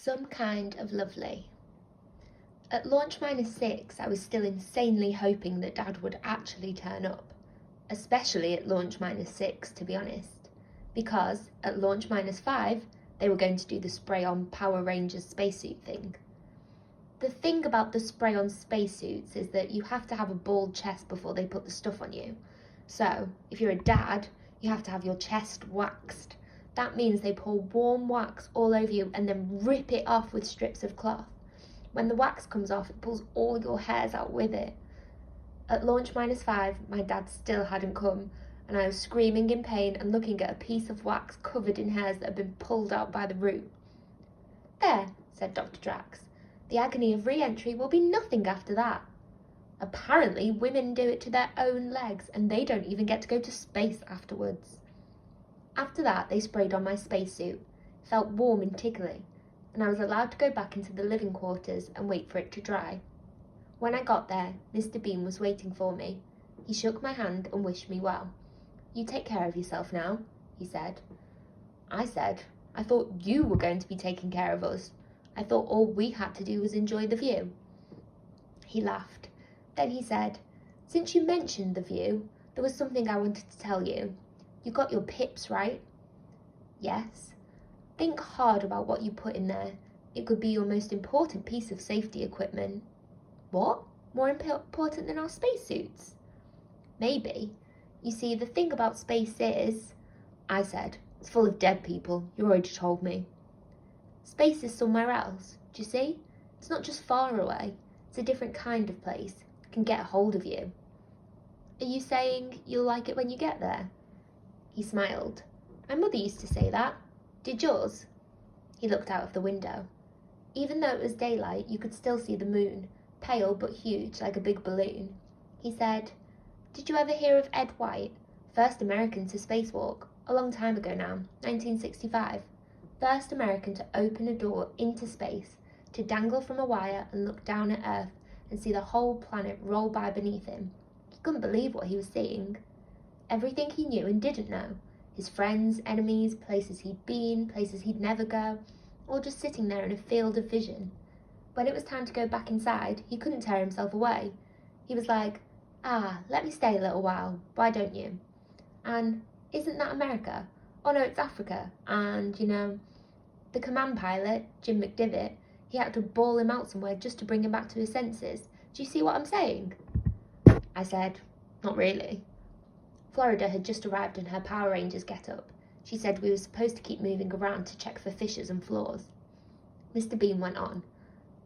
some kind of lovely. At launch -6, I was still insanely hoping that Dad would actually turn up, especially at launch -6, to be honest, because at launch -5, they were going to do the spray-on Power Rangers spacesuit thing. The thing about the spray-on spacesuits is that you have to have a bald chest before they put the stuff on you. So, if you're a dad, you have to have your chest waxed. That means they pour warm wax all over you and then rip it off with strips of cloth. When the wax comes off, it pulls all your hairs out with it. At launch -5, my dad still hadn't come, and I was screaming in pain and looking at a piece of wax covered in hairs that had been pulled out by the root. "There," said Dr. Drax. "The agony of re-entry will be nothing after that." Apparently, women do it to their own legs, and they don't even get to go to space afterwards. After that, they sprayed on my spacesuit. It felt warm and tickly, and I was allowed to go back into the living quarters and wait for it to dry. When I got there, Mr. Bean was waiting for me. He shook my hand and wished me well. "You take care of yourself now," he said. I said, "I thought you were going to be taking care of us. I thought all we had to do was enjoy the view." He laughed. Then he said, "Since you mentioned the view, there was something I wanted to tell you. You got your pips, right?" "Yes." "Think hard about what you put in there. It could be your most important piece of safety equipment." "What? More important than our spacesuits?" "Maybe. You see, the thing about space is," I said, "it's full of dead people. You already told me." "Space is somewhere else. Do you see? It's not just far away. It's a different kind of place. It can get a hold of you." "Are you saying you'll like it when you get there?" He smiled. "My mother used to say that. Did yours?" He looked out of the window. Even though it was daylight, you could still see the moon, pale but huge like a big balloon. He said, "Did you ever hear of Ed White, first American to spacewalk? A long time ago now, 1965. First American to open a door into space, to dangle from a wire and look down at Earth and see the whole planet roll by beneath him. He couldn't believe what he was seeing. Everything he knew and didn't know, his friends, enemies, places he'd been, places he'd never go, all just sitting there in a field of vision. When it was time to go back inside, he couldn't tear himself away. He was like, 'Let me stay a little while, why don't you?' And, 'Isn't that America? Oh no, it's Africa.' And, the command pilot, Jim McDivitt, he had to bawl him out somewhere just to bring him back to his senses. Do you see what I'm saying?" I said, "Not really." Florida had just arrived in her Power Rangers get-up. She said we were supposed to keep moving around to check for fissures and flaws. Mr. Bean went on,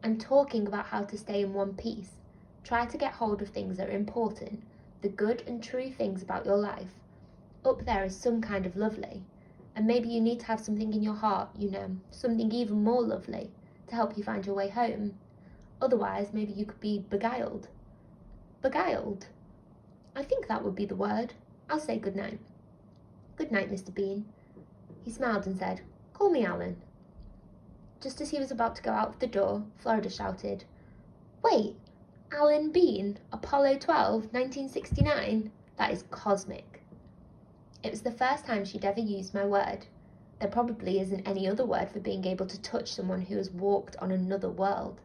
"I'm talking about how to stay in one piece. Try to get hold of things that are important, the good and true things about your life. Up there is some kind of lovely. And maybe you need to have something in your heart, something even more lovely, to help you find your way home. Otherwise, maybe you could be beguiled." "Beguiled?" "I think that would be the word. I'll say good night." "Good night, Mr. Bean." He smiled and said, "Call me Alan." Just as he was about to go out of the door, Florida shouted, "Wait, Alan Bean, Apollo 12, 1969? That is cosmic." It was the first time she'd ever used my word. There probably isn't any other word for being able to touch someone who has walked on another world.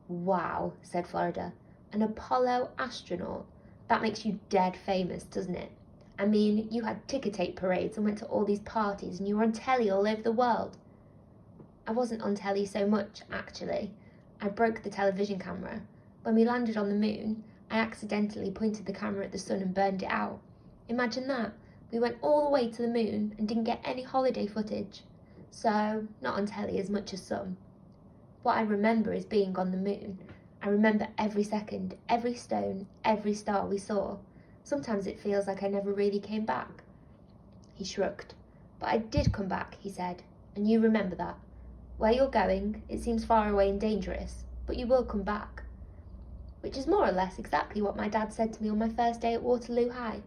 "Wow," said Florida. "An Apollo astronaut? That makes you dead famous, doesn't it? I mean, you had ticker tape parades and went to all these parties and you were on telly all over the world." "I wasn't on telly so much, actually. I broke the television camera. When we landed on the moon, I accidentally pointed the camera at the sun and burned it out. Imagine that. We went all the way to the moon and didn't get any holiday footage. So, not on telly as much as some. What I remember is being on the moon. I remember every second, every stone, every star we saw. Sometimes it feels like I never really came back." He shrugged. "But I did come back," he said, "and you remember that. Where you're going, it seems far away and dangerous, but you will come back." Which is more or less exactly what my dad said to me on my first day at Waterloo High.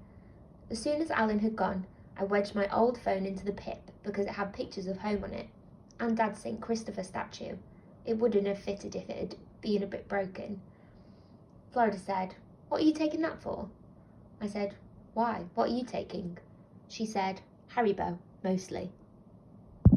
As soon as Alan had gone, I wedged my old phone into the pip because it had pictures of home on it, and Dad's St. Christopher statue. It wouldn't have fitted if it had been a bit broken. Florida said, "What are you taking that for?" I said, "Why? What are you taking?" She said, "Haribo, mostly."